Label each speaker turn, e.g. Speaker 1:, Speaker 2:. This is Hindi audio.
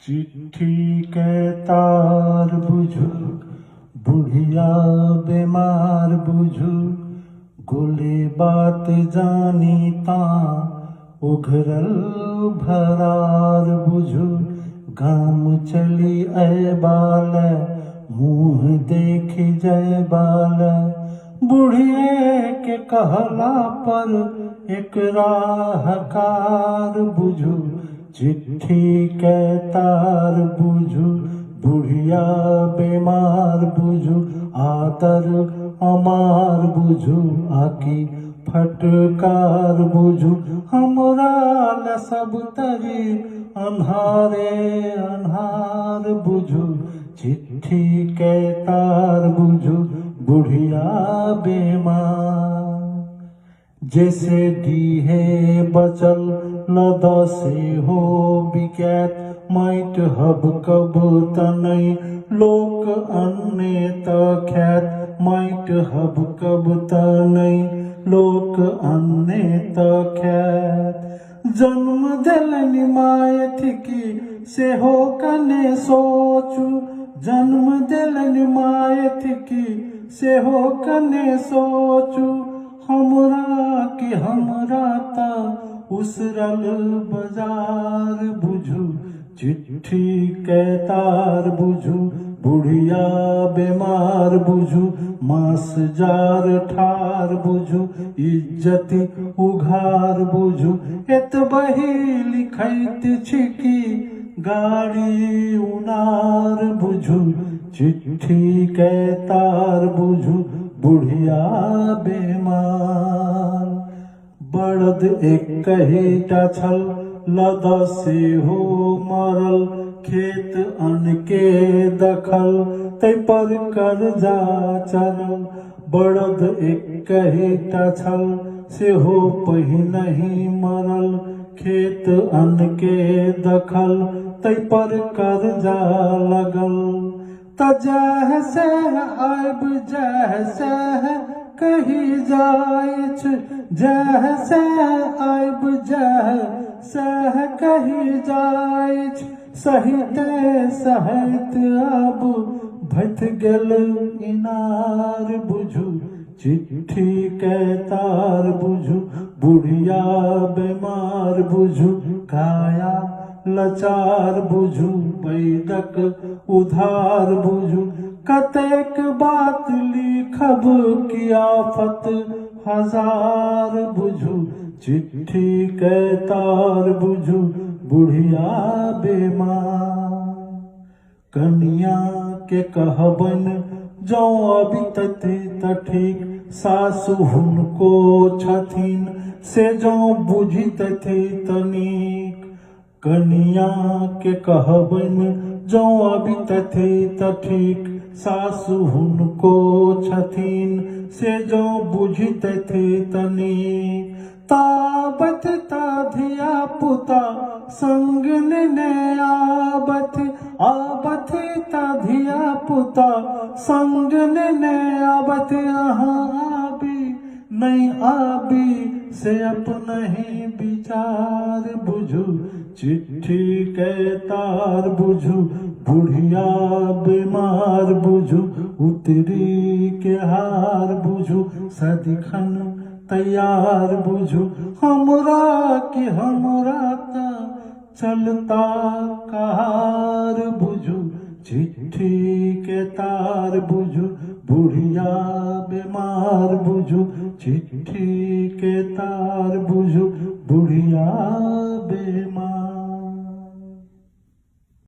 Speaker 1: चिट्ठी के तार बुझू, बुढ़िया बीमार बुझू, गोले बात जानी ता उघरल भरार बुझू। गाम चली ऐ बाल, मुँह देख जय बाल, बुढ़िए के कहला पर एक राहकार बुझू। चिट्ठी के तार बुझू, बुढ़िया बीमार बुझू, आदर अमार बुझू, आकी फटकार बुझू। हमरा ल सब तरी अन्हारे अन्हार बुझू। चिट्ठी के तार बुझू, बुढ़िया बीमार। जैसे डीहे बचल लद से हो बिकैत, माइट हब कब तनई लोक अन्ने त ख्यात। माइट हब कब तनई लोक अन्ने त ख्यात। जन्म देलनि मायथि की से हो कने सोचू। जन्म देलनि मायथि की से हो कने सोचू। हमरा के हमरा ता उसरल बाजार बुझू। चिट्ठी के तार बुझू, बुढ़िया बीमार बुझू, मास जार ठार बुझू, इज्जति उघार बुझू। एत बही लिखैत छिकी गाड़ी उनार बुझू। चिट्ठी के तार बुझू, बुढ़िया बीमार। बड़द एक कहीटा छल लद से हो मरल, खेत अन्न के दखल तै पर कर्जा चरल। बड़द एक कहीटा छल से हो पहिनहि मरल, खेत अन्न के दखल तै पर कर्जा लगल। त जह से आब जह से कही जाइछ, जह से आब जह से कही जाइछ। सहिते सहित अब भथ गेल इनार बुझू। चिट्ठी के तार बुझू, बुढ़िया बीमार बुझू, काया लाचार बुझू, पैदक उधार बुझू। कतेक बात लिखब की आफत हजार बुझू। चिट्ठी के तार बुझू, बुढ़िया बीमार। कनिया के कहबन जौ अभी तथी ठीक, सासु हुनको छथिन से जौ बुझी तथी तनिक। कनिया के कहबन जौ अभी तथी ठीक, सासु हुनको छथिन से जौ बुझी तथी तनिक। ताबत ता धिया पुता संग ने आबथ, आबथ ता धिया पुता संग ने आबथ। अहाँ आबी नहीं आबी से अपनहि विचार बुझू। चिट्ठी के तार बुझू, बुढ़िया बीमार बुझू, उतरी के हार बुझू, सदिखन तैयार बुझू। हमरा के हमरा ता चलता कार बुझू। चिट्ठी के तार बुझू, बुढ़िया बीमार बुझू। चिट्ठी के तार बुझू, बुढ़िया बीमार।